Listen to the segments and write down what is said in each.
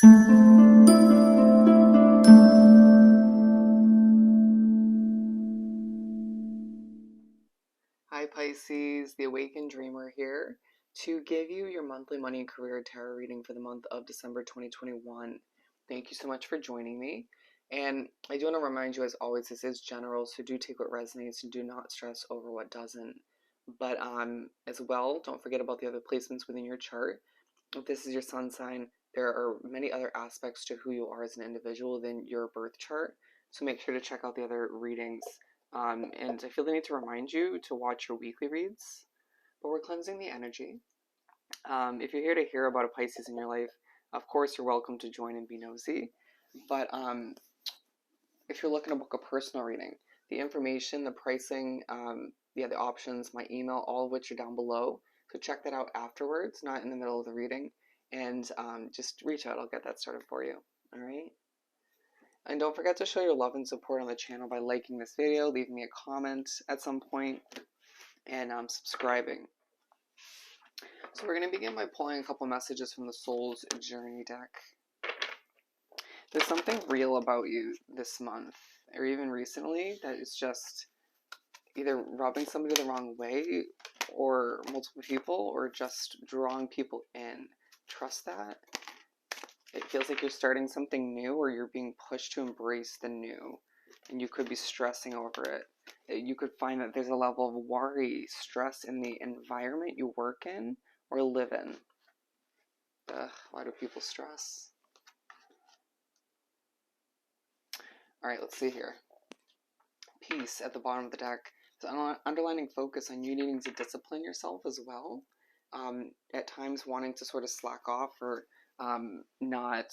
Hi Pisces, the Awakened Dreamer here to give you your monthly money and career tarot reading for the month of December 2021. Thank you so much for joining me. And I do want to remind you, as always, this is general, so do take what resonates and do not stress over what doesn't. But as well, don't forget about the other placements within your chart. If this is your sun sign, there are many other aspects to who you are as an individual than your birth chart. So make sure to check out the other readings. And I feel the need to remind you to watch your weekly reads, but we're cleansing the energy. If you're here to hear about a Pisces in your life, of course you're welcome to join and be nosy. But if you're looking to book a personal reading, the information, the pricing, the options, my email, all of which are down below. So check that out afterwards, not in the middle of the reading, and just reach out. I'll get that started for you. All right. And don't forget to show your love and support on the channel by liking this video, leaving me a comment at some point, and subscribing. So we're going to begin by pulling a couple messages from the Soul's Journey deck. There's something real about you this month, or even recently, that is just either rubbing somebody the wrong way, or multiple people, or just drawing people in. Trust that. It feels like you're starting something new, or you're being pushed to embrace the new, and you could be stressing over it. You could find that there's a level of worry, stress in the environment you work in or live in. Why do people stress? Alright, let's see here. Peace at the bottom of the deck. So underlining focus on you needing to discipline yourself as well. At times wanting to sort of slack off or not,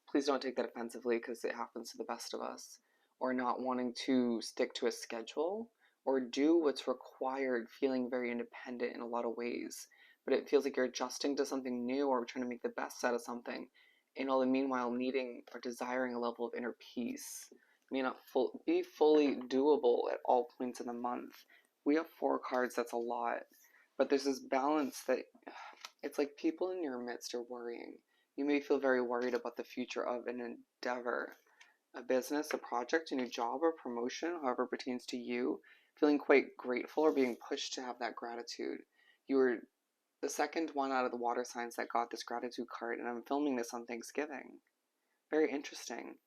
please don't take that offensively because it happens to the best of us, or not wanting to stick to a schedule or do what's required, feeling very independent in a lot of ways, but it feels like you're adjusting to something new or trying to make the best out of something, and all the meanwhile needing or desiring a level of inner peace. May not be fully doable at all points in the month. We have 4 cards, that's a lot, but there's this balance that it's like people in your midst are worrying. You may feel very worried about the future of an endeavor, a business, a project, a new job, or promotion, however it pertains to you, feeling quite grateful or being pushed to have that gratitude. You were the second one out of the water signs that got this gratitude card, and I'm filming this on Thanksgiving. Very interesting.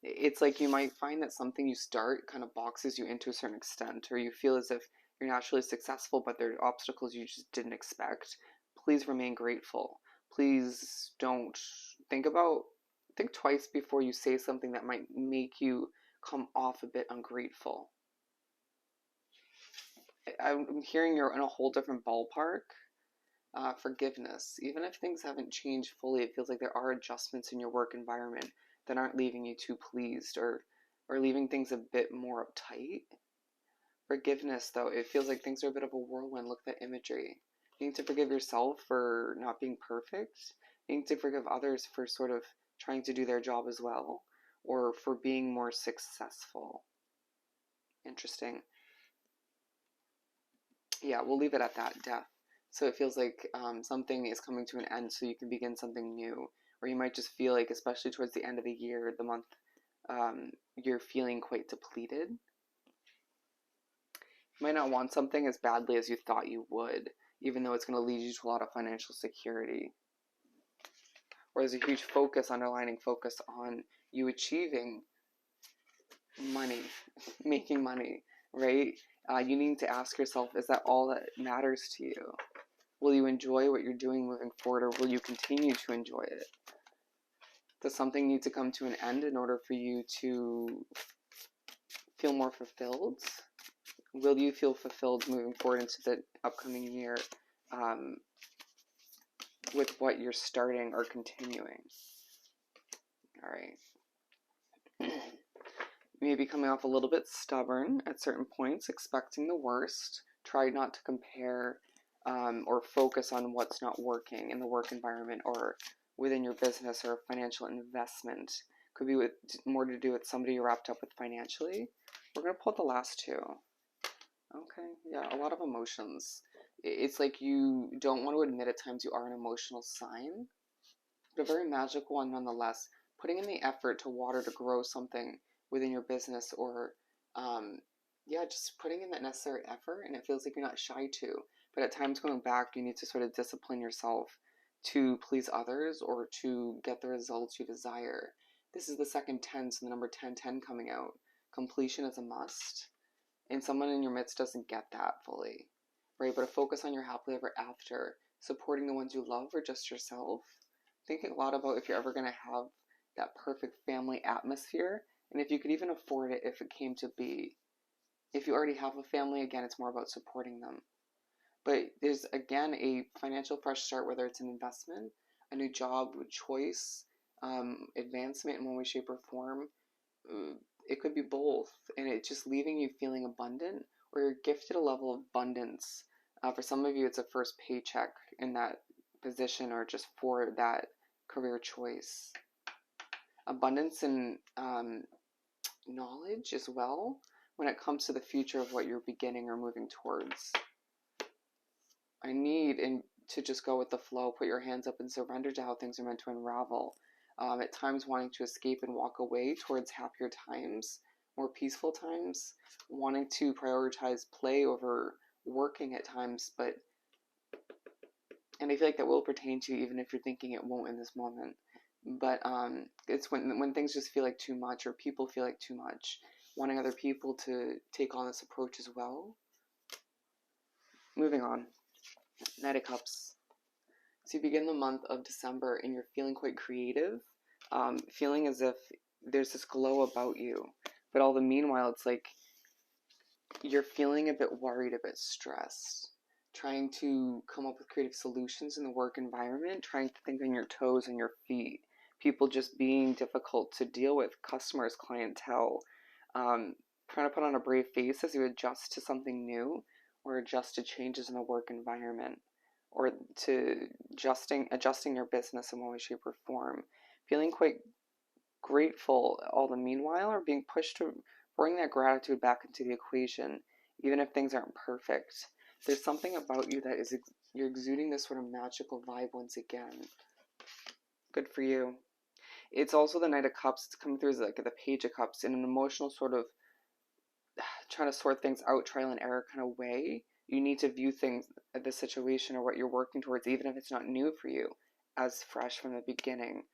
It's like you might find that something you start kind of boxes you into a certain extent, or you feel as if you're naturally successful, but there are obstacles you just didn't expect. Please remain grateful. Please don't think twice before you say something that might make you come off a bit ungrateful. I'm hearing you're in a whole different ballpark. Forgiveness. Even if things haven't changed fully, it feels like there are adjustments in your work environment that aren't leaving you too pleased, or leaving things a bit more uptight. Forgiveness, though, it feels like things are a bit of a whirlwind. Look at that imagery. You need to forgive yourself for not being perfect. You need to forgive others for sort of trying to do their job as well, or for being more successful. Interesting. Yeah, we'll leave it at that. Death. So it feels like something is coming to an end so you can begin something new. Or you might just feel like, especially towards the end of the year, the month, you're feeling quite depleted. You might not want something as badly as you thought you would, even though it's going to lead you to a lot of financial security. Or there's a huge focus, underlining focus on you achieving money, making money, right? You need to ask yourself, is that all that matters to you? Will you enjoy what you're doing moving forward, or will you continue to enjoy it? Does something need to come to an end in order for you to feel more fulfilled? Will you feel fulfilled moving forward into the upcoming year with what you're starting or continuing? All right. You may be coming off a little bit stubborn at certain points, expecting the worst. Try not to compare or focus on what's not working in the work environment or within your business or financial investment. Could be with more to do with somebody you're wrapped up with financially. We're going to pull out the last 2. Okay, yeah, a lot of emotions. It's like you don't want to admit at times you are an emotional sign. but a very magical one nonetheless. Putting in the effort to water to grow something within your business, or yeah, just putting in that necessary effort, and it feels like you're not shy to. But at times going back, you need to sort of discipline yourself to please others or to get the results you desire. This is the second 10, so the number 1010 coming out. Completion is a must, and someone in your midst doesn't get that fully, right? But a focus on your happily ever after, supporting the ones you love or just yourself. Thinking a lot about if you're ever going to have that perfect family atmosphere, and if you could even afford it if it came to be. If you already have a family, again, it's more about supporting them. But there's, again, a financial fresh start, whether it's an investment, a new job choice, advancement in one way, shape, or form. It could be both, and it's just leaving you feeling abundant, or you're gifted a level of abundance. For some of you, it's a first paycheck in that position, or just for that career choice. Abundance in knowledge as well, when it comes to the future of what you're beginning or moving towards. I need to just go with the flow, put your hands up and surrender to how things are meant to unravel. At times wanting to escape and walk away towards happier times, more peaceful times, wanting to prioritize play over working at times, and I feel like that will pertain to you even if you're thinking it won't in this moment. But it's when things just feel like too much, or people feel like too much, wanting other people to take on this approach as well. Moving on. Knight of Cups. So you begin the month of December and you're feeling quite creative, feeling as if there's this glow about you. But all the meanwhile, it's like you're feeling a bit worried, a bit stressed, trying to come up with creative solutions in the work environment, trying to think on your toes and your feet. People just being difficult to deal with, customers, clientele, trying to put on a brave face as you adjust to something new or adjust to changes in the work environment, or to adjusting your business in one way, shape, or form. Feeling quite grateful all the meanwhile, or being pushed to bring that gratitude back into the equation, even if things aren't perfect. There's something about you that you're exuding this sort of magical vibe once again. Good for you. It's also the Knight of Cups. It's coming through as like the Page of Cups in an emotional sort of trying to sort things out, trial and error kind of way. You need to view things, the situation or what you're working towards, even if it's not new for you, as fresh from the beginning.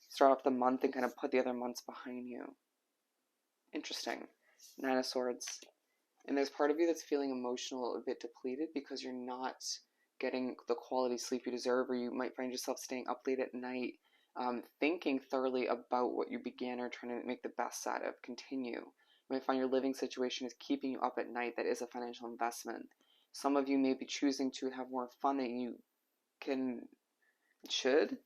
Start off the month and kind of put the other months behind you. Interesting. Nine of Swords. And there's part of you that's feeling emotional, a bit depleted because you're not getting the quality sleep you deserve, or you might find yourself staying up late at night, thinking thoroughly about what you began or trying to make the best out of. Continue. You might find your living situation is keeping you up at night. That is a financial investment. Some of you may be choosing to have more fun than you should.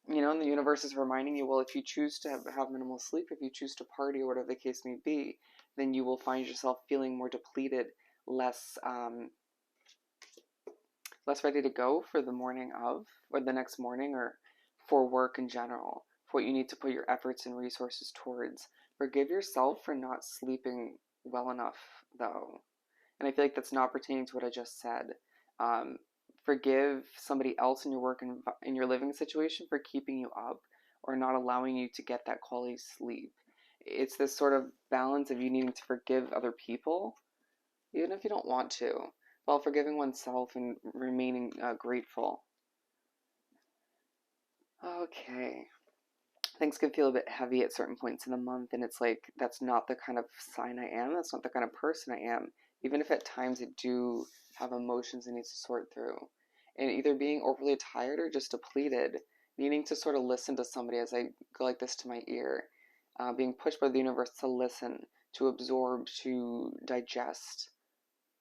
And the universe is reminding you, well, if you choose to have minimal sleep, if you choose to party or whatever the case may be, then you will find yourself feeling more depleted, less ready to go for the morning of, or the next morning, or for work in general, for what you need to put your efforts and resources towards. Forgive yourself for not sleeping well enough, though. And I feel like that's not pertaining to what I just said. Forgive somebody else in your work and in your living situation for keeping you up or not allowing you to get that quality sleep. It's this sort of balance of you needing to forgive other people, even if you don't want to, while forgiving oneself and remaining grateful. Okay. Things can feel a bit heavy at certain points in the month, and it's like, that's not the kind of sign I am. That's not the kind of person I am. Even if at times I do have emotions I need to sort through. And either being overly tired or just depleted, needing to sort of listen to somebody as I go like this to my ear, being pushed by the universe to listen, to absorb, to digest,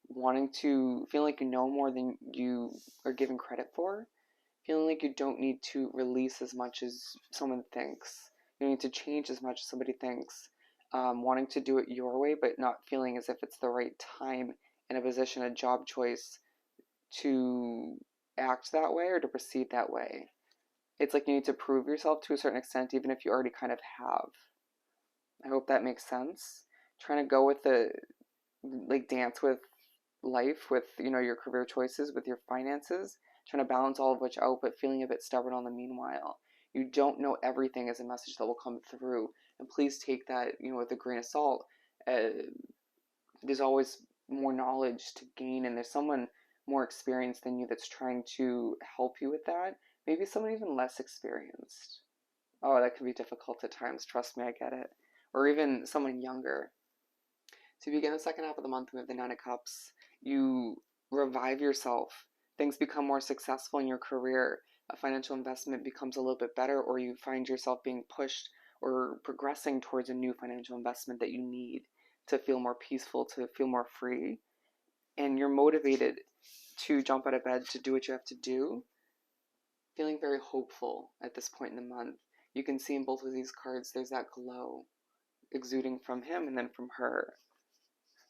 wanting to feel like you know more than you are given credit for, feeling like you don't need to release as much as someone thinks, you don't need to change as much as somebody thinks, wanting to do it your way, but not feeling as if it's the right time in a position, a job choice, to act that way or to proceed that way. It's like you need to prove yourself to a certain extent, even if you already kind of have. I hope that makes sense. Trying to go with dance with life, with, your career choices, with your finances, trying to balance all of which out, but feeling a bit stubborn on the meanwhile. You don't know everything as a message that will come through, and please take that, with a grain of salt. There's always more knowledge to gain, and there's someone more experienced than you that's trying to help you with that. Maybe someone even less experienced. Oh, that can be difficult at times. Trust me, I get it. Or even someone younger. So you begin the second half of the month with the Nine of Cups. You revive yourself. Things become more successful in your career. A financial investment becomes a little bit better, or you find yourself being pushed or progressing towards a new financial investment that you need to feel more peaceful, to feel more free. And you're motivated to jump out of bed to do what you have to do. Feeling very hopeful at this point in the month. You can see in both of these cards there's that glow exuding from him and then from her.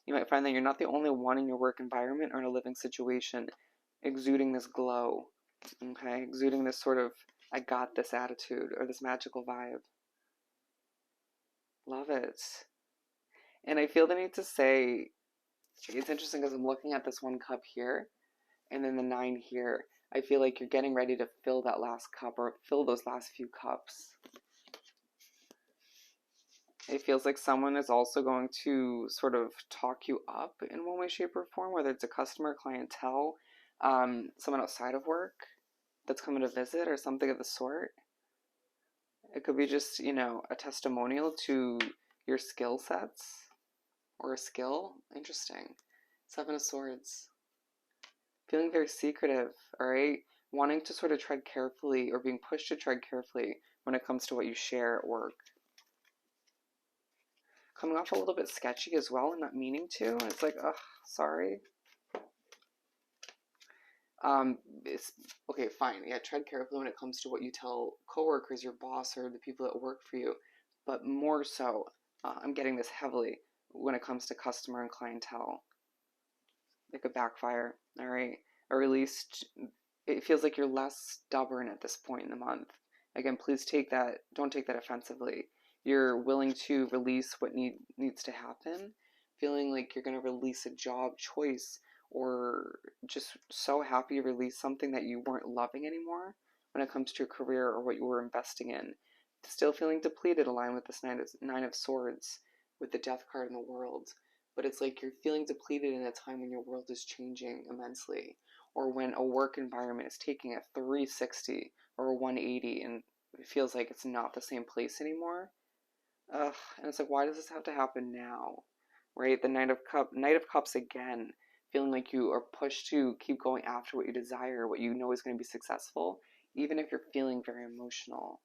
You might find that you're not the only one in your work environment or in a living situation exuding this glow, okay? Exuding this sort of, I got this attitude or this magical vibe. Love it. And I feel the need to say, it's interesting because I'm looking at this one cup here and then the 9 here. I feel like you're getting ready to fill that last cup or fill those last few cups. It feels like someone is also going to sort of talk you up in one way, shape, or form, whether it's a customer, clientele, someone outside of work that's coming to visit or something of the sort. It could be just, a testimonial to your skill sets or a skill. Interesting. 7 of Swords. Feeling very secretive, all right? Wanting to sort of tread carefully or being pushed to tread carefully when it comes to what you share at work. Coming off a little bit sketchy as well and not meaning to. And it's like, ugh, sorry. Okay, fine. Yeah, tread carefully when it comes to what you tell coworkers, your boss, or the people that work for you. But more so, I'm getting this heavily when it comes to customer and clientele. It could backfire, all right? Or at least it feels like you're less stubborn at this point in the month. Again, please don't take that offensively. You're willing to release what needs to happen, feeling like you're going to release a job choice or just so happy to release something that you weren't loving anymore when it comes to your career or what you were investing in. Still feeling depleted, aligned with this nine of Swords with the Death card in the world. But it's like you're feeling depleted in a time when your world is changing immensely, or when a work environment is taking a 360 or a 180 and it feels like it's not the same place anymore. And it's like, why does this have to happen now? Right? The Knight of Cups again, feeling like you are pushed to keep going after what you desire, what you know is going to be successful, even if you're feeling very emotional.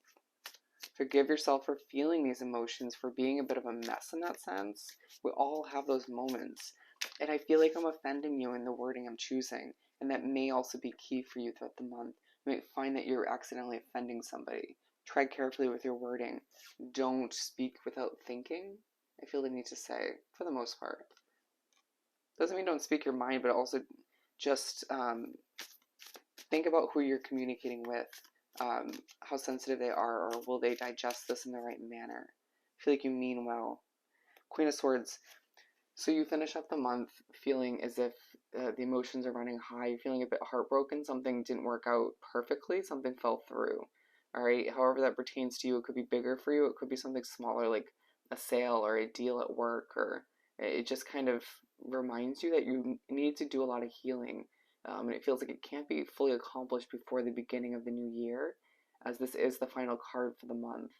Forgive yourself for feeling these emotions, for being a bit of a mess in that sense. We all have those moments. And I feel like I'm offending you in the wording I'm choosing, and that may also be key for you throughout the month. You might find that you're accidentally offending somebody. Tread carefully with your wording. Don't speak without thinking, I feel the need to say, for the most part. Doesn't mean don't speak your mind, but also just think about who you're communicating with. How sensitive they are, or will they digest this in the right manner? I feel like you mean well. Queen of Swords. So you finish up the month feeling as if the emotions are running high. You're feeling a bit heartbroken. Something didn't work out perfectly. Something fell through. All right. However that pertains to you, it could be bigger for you. It could be something smaller, like a sale or a deal at work, or it just kind of reminds you that you need to do a lot of healing. And it feels like it can't be fully accomplished before the beginning of the new year, as this is the final card for the month.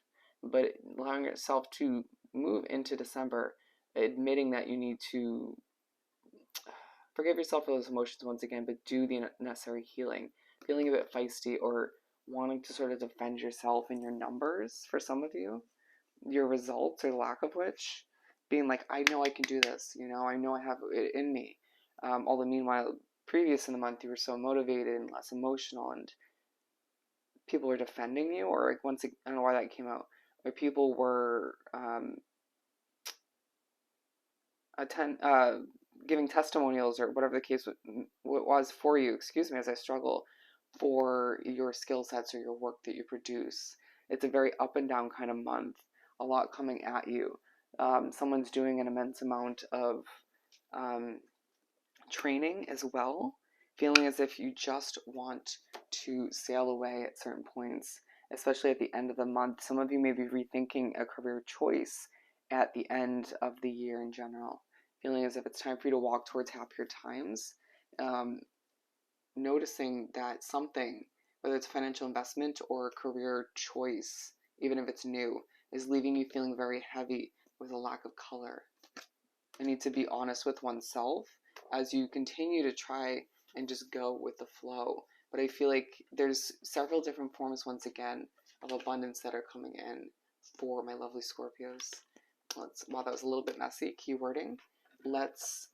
But allowing yourself to move into December, admitting that you need to forgive yourself for those emotions once again, but do the necessary healing. Feeling a bit feisty or wanting to sort of defend yourself and your numbers for some of you, your results or lack of which, being like, I know I can do this, I know I have it in me. Although meanwhile, previous in the month, you were so motivated and less emotional, and people were defending you, or like I don't know why that came out, or people were giving testimonials or whatever the case was for you, as I struggle, for your skill sets or your work that you produce. It's a very up and down kind of month, a lot coming at you. Someone's doing an immense amount of training as well, feeling as if you just want to sail away at certain points, especially at the end of the month. Some of you may be rethinking a career choice at the end of the year in general, feeling as if it's time for you to walk towards happier times. Noticing that something, whether it's financial investment or a career choice, even if it's new, is leaving you feeling very heavy with a lack of color. I need to be honest with oneself as you continue to try and just go with the flow. But I feel like there's several different forms, once again, of abundance that are coming in for my lovely Scorpios. While that was a little bit messy, keywording, let's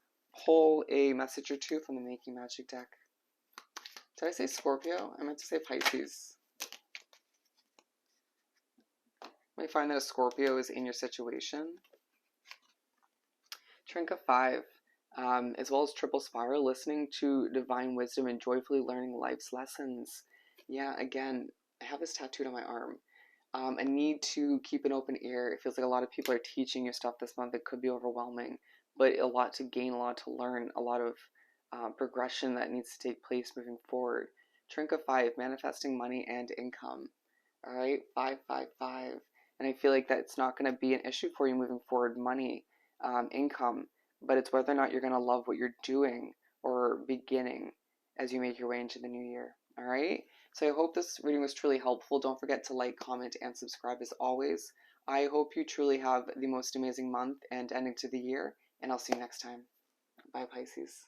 pull a message or two from the Making Magic deck. Did I say Scorpio? I meant to say Pisces. You might find that a Scorpio is in your situation. Trinket 5, as well as Triple Spiral, listening to divine wisdom and joyfully learning life's lessons. Yeah, again, I have this tattooed on my arm. A need to keep an open ear. It feels like a lot of people are teaching you stuff this month. It could be overwhelming, but a lot to gain, a lot to learn, a lot of progression that needs to take place moving forward. Trinket 5, manifesting money and income. All right, 555. And I feel like that's not going to be an issue for you moving forward, money, income, but it's whether or not you're going to love what you're doing or beginning as you make your way into the new year. All right. So I hope this reading was truly helpful. Don't forget to like, comment, and subscribe as always. I hope you truly have the most amazing month and ending to the year, and I'll see you next time. Bye, Pisces.